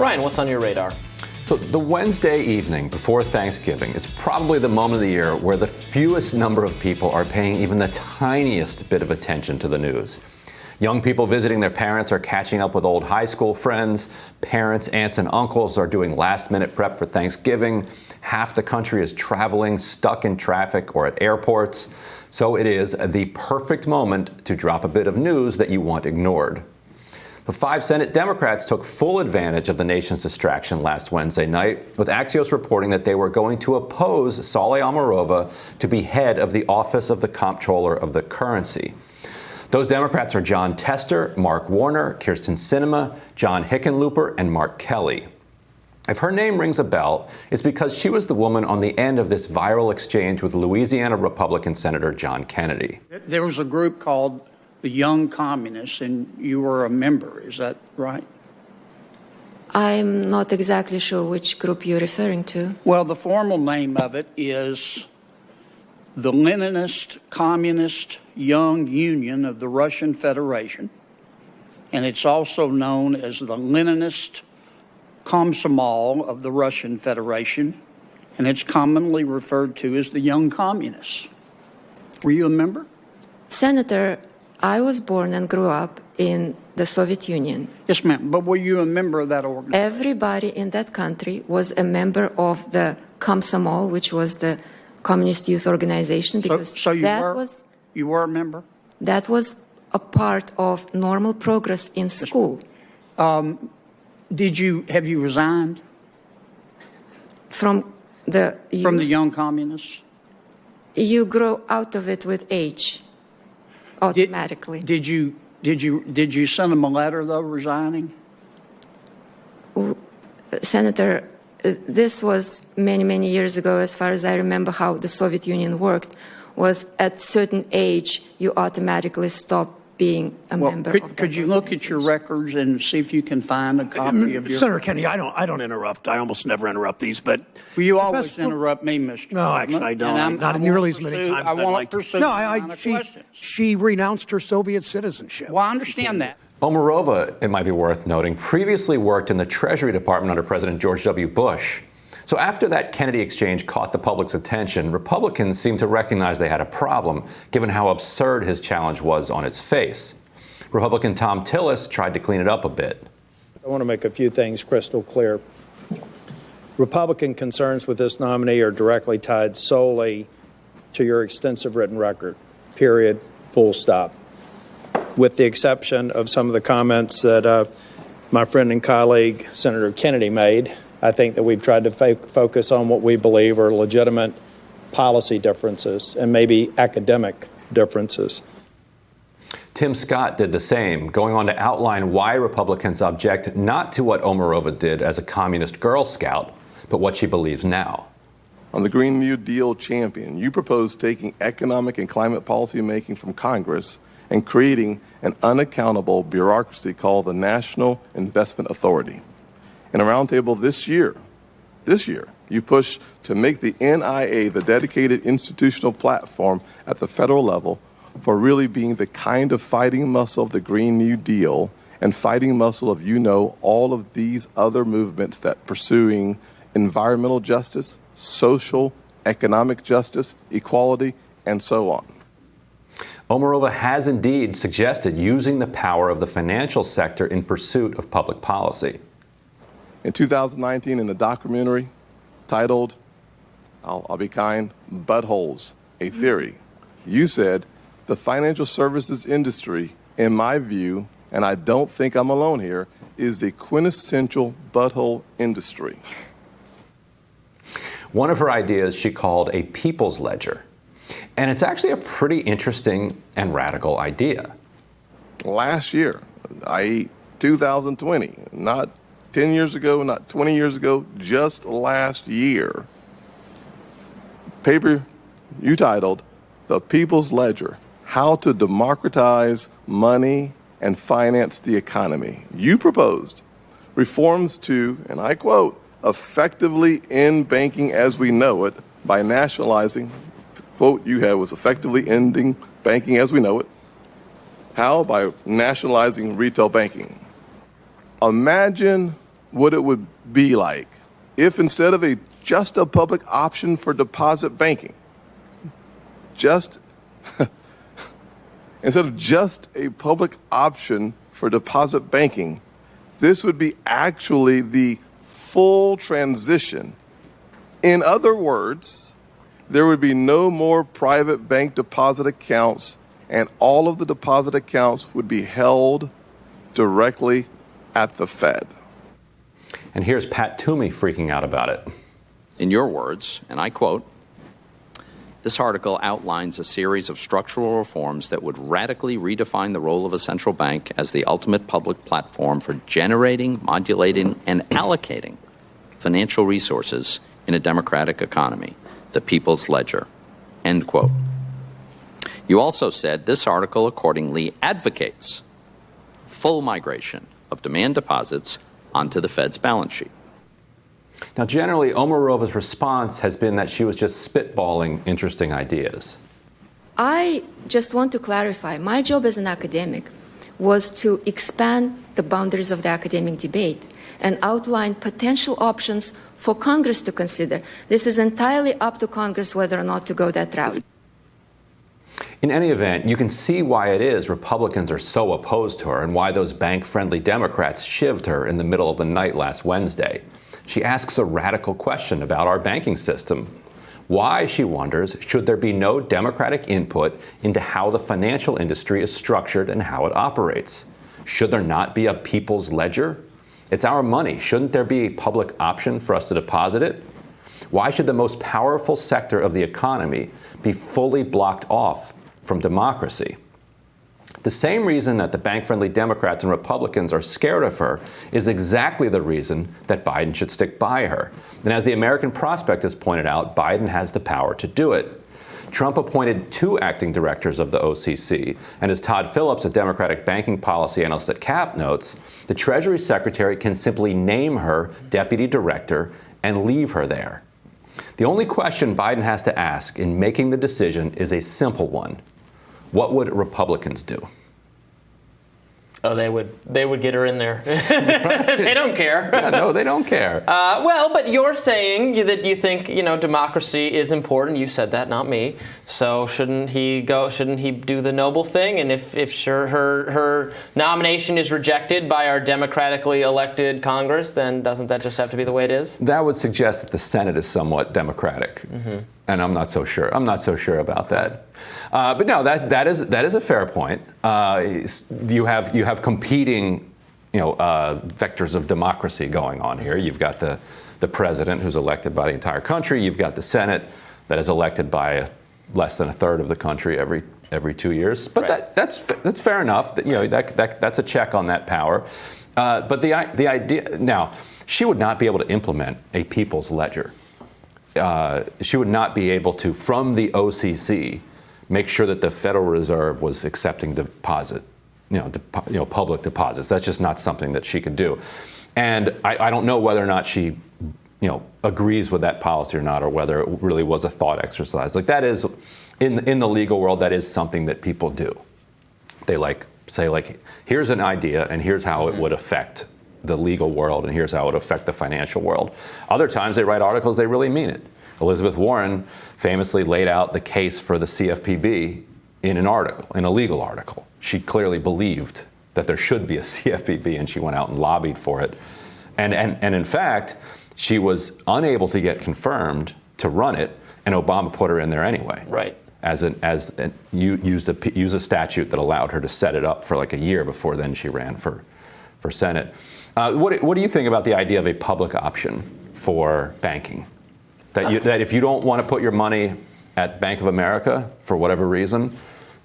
Ryan, what's on your radar? So the Wednesday evening before Thanksgiving is probably the moment of the year where the fewest number of people are paying even the tiniest bit of attention to the news. Young people visiting their parents are catching up with old high school friends. Parents, aunts, and uncles are doing last-minute prep for Thanksgiving. Half the country is traveling, stuck in traffic or at airports. So it is the perfect moment to drop a bit of news that you want ignored. The 5 Senate Democrats took full advantage of the nation's distraction last Wednesday night, with Axios reporting that they were going to oppose Saule Omarova to be head of the Office of the Comptroller of the Currency. Those Democrats are John Tester, Mark Warner, Kyrsten Sinema, John Hickenlooper, and Mark Kelly. If her name rings a bell, it's because she was the woman on the end of this viral exchange with Louisiana Republican Senator John Kennedy. There was a group called the Young Communists, and you were a member. Is that right? I'm not exactly sure which group you're referring to. Well, the formal name of it is the Leninist Communist Young Union of the Russian Federation, and it's also known as the Leninist Komsomol of the Russian Federation, and it's commonly referred to as the Young Communists. Were you a member? Senator, I was born and grew up in the Soviet Union. Yes, ma'am. But were you a member of that organization? Everybody in that country was a member of the Komsomol, which was the Communist Youth Organization. Because you were a member? That was a part of normal progress in school. Have you resigned? From the Young Communists? You grow out of it with age. Automatically. Did you send them a letter, though, resigning? Senator, this was many, many years ago. As far as I remember how the Soviet Union worked, was at certain age you automatically stop being a member of that could you look at your records and see if you can find a copy of your... Senator Kennedy, I don't interrupt. I almost never interrupt these, but... Well, you always interrupt me, Mr. No, actually, I don't. Not nearly as many times as I'd like to. No, she renounced her Soviet citizenship. Well, I understand that. Omarova, it might be worth noting, previously worked in the Treasury Department under President George W. Bush. So after that Kennedy exchange caught the public's attention, Republicans seemed to recognize they had a problem, given how absurd his challenge was on its face. Republican Tom Tillis tried to clean it up a bit. I want to make a few things crystal clear. Republican concerns with this nominee are directly tied solely to your extensive written record, period, full stop. With the exception of some of the comments that my friend and colleague, Senator Kennedy, made, I think that we've tried to focus on what we believe are legitimate policy differences and maybe academic differences. Tim Scott did the same, going on to outline why Republicans object not to what Omarova did as a communist Girl Scout, but what she believes now. On the Green New Deal champion, you propose taking economic and climate policy making from Congress and creating an unaccountable bureaucracy called the National Investment Authority. In a roundtable this year, you push to make the NIA the dedicated institutional platform at the federal level for really being the kind of fighting muscle of the Green New Deal and fighting muscle of, all of these other movements that pursuing environmental justice, social, economic justice, equality, and so on. Omarova has indeed suggested using the power of the financial sector in pursuit of public policy. In 2019, in a documentary titled, I'll be kind, Buttholes, A Theory, you said, the financial services industry, in my view, and I don't think I'm alone here, is the quintessential butthole industry. One of her ideas she called a people's ledger. And it's actually a pretty interesting and radical idea. Last year, i.e. 2020, not 10 years ago, not 20 years ago, just last year. Paper you titled, The People's Ledger, How to Democratize Money and Finance the Economy. You proposed reforms to, and I quote, effectively end banking as we know it by nationalizing, quote you had was effectively ending banking as we know it. How? By nationalizing retail banking. Imagine what it would be like if instead of just a public option for deposit banking, instead of just a public option for deposit banking, this would be actually the full transition. In other words, there would be no more private bank deposit accounts, and all of the deposit accounts would be held directly at the Fed. And here's Pat Toomey freaking out about it. In your words, and I quote, "This article outlines a series of structural reforms that would radically redefine the role of a central bank as the ultimate public platform for generating, modulating, and allocating financial resources in a democratic economy, the people's ledger." End quote. You also said this article accordingly advocates full migration of demand deposits onto the Fed's balance sheet. Now, generally, Omarova's response has been that she was just spitballing interesting ideas. I just want to clarify, my job as an academic was to expand the boundaries of the academic debate and outline potential options for Congress to consider. This is entirely up to Congress whether or not to go that route. In any event, you can see why it is Republicans are so opposed to her and why those bank-friendly Democrats shivved her in the middle of the night last Wednesday. She asks a radical question about our banking system. Why, she wonders, should there be no democratic input into how the financial industry is structured and how it operates? Should there not be a people's ledger? It's our money. Shouldn't there be a public option for us to deposit it? Why should the most powerful sector of the economy be fully blocked off from democracy? The same reason that the bank-friendly Democrats and Republicans are scared of her is exactly the reason that Biden should stick by her. And as the American Prospect has pointed out, Biden has the power to do it. Trump appointed 2 acting directors of the OCC, and as Todd Phillips, a Democratic banking policy analyst at CAP, notes, the Treasury Secretary can simply name her deputy director and leave her there. The only question Biden has to ask in making the decision is a simple one. What would Republicans do? Oh, they would get her in there. They don't care. Yeah, no, they don't care. Well, but you're saying that you think, democracy is important. You said that, not me. So shouldn't he do the noble thing? And if her nomination is rejected by our democratically elected Congress, then doesn't that just have to be the way it is? That would suggest that the Senate is somewhat democratic. Mm-hmm. And I'm not so sure. I'm not so sure about that. But no, that is a fair point. You have competing, vectors of democracy going on here. You've got the president, who's elected by the entire country. You've got the Senate, that is elected by less than a third of the country every 2 years. But right. that's fair enough. That's a check on that power. But the idea now, she would not be able to implement a people's ledger. She would not be able to, from the OCC, make sure that the Federal Reserve was accepting public deposits. That's just not something that she could do. And I don't know whether or not she, agrees with that policy or not, or whether it really was a thought exercise. Like that is, in the legal world, that is something that people do. They say, here's an idea, and here's how it would affect the legal world, and here's how it would affect the financial world. Other times they write articles, they really mean it. Elizabeth Warren famously laid out the case for the CFPB in a legal article. She clearly believed that there should be a CFPB, and she went out and lobbied for it. And in fact, she was unable to get confirmed to run it, and Obama put her in there anyway. Right. Used a statute that allowed her to set it up for like a year before then she ran for Senate. What do you think about the idea of a public option for banking? That if you don't want to put your money at Bank of America for whatever reason,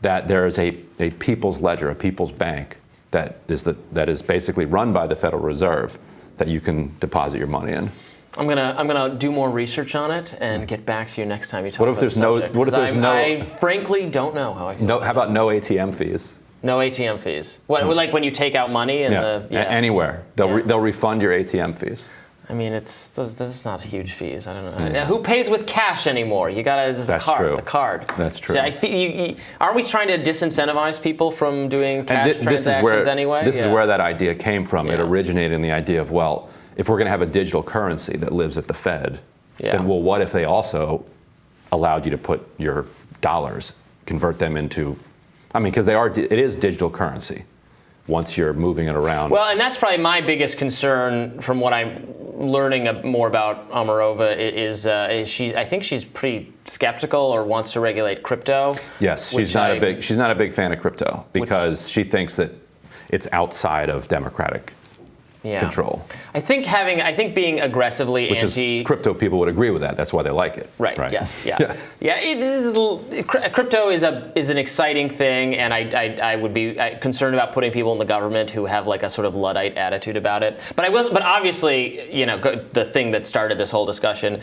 that there is a people's ledger, a people's bank that is basically run by the Federal Reserve that you can deposit your money in. I'm gonna do more research on it and get back to you next time you talk about the subject. I frankly don't know how I can. How about no ATM fees? No ATM fees. Like when you take out money and anywhere they'll refund your ATM fees. I mean, that's not huge fees. I don't know. Who pays with cash anymore? You gotta. That's the card. That's true. So I think aren't we trying to disincentivize people from doing cash transactions anyway? This is where that idea came from. Yeah. It originated in the idea of, well, if we're going to have a digital currency that lives at the Fed, then well, what if they also allowed you to put your dollars, convert them into, I mean, because it is digital currency once you're moving it around. Well, and that's probably my biggest concern from what I'm learning more about Omarova is I think she's pretty skeptical or wants to regulate crypto. Yes, she's not a big fan of crypto because she thinks that it's outside of democratic control. I think being aggressively crypto people would agree with that. That's why they like it. Right. Yes. Yeah. Crypto is an exciting thing, and I would be concerned about putting people in the government who have like a sort of Luddite attitude about it. But obviously, the thing that started this whole discussion,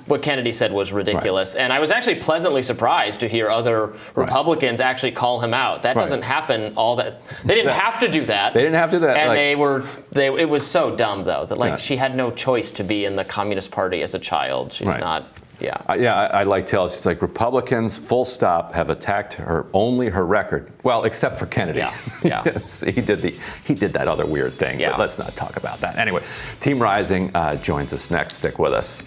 what Kennedy said was ridiculous, and I was actually pleasantly surprised to hear other Republicans actually call him out. That doesn't happen all that. They didn't have to do that. They didn't have to do that. And it was so dumb, though, that she had no choice to be in the Communist Party as a child. She's not. Yeah. I like to tell us, she's like, Republicans, full stop, have attacked only her record. Well, except for Kennedy. Yeah. he did that other weird thing. But let's not talk about that. Anyway, Team Rising joins us next. Stick with us.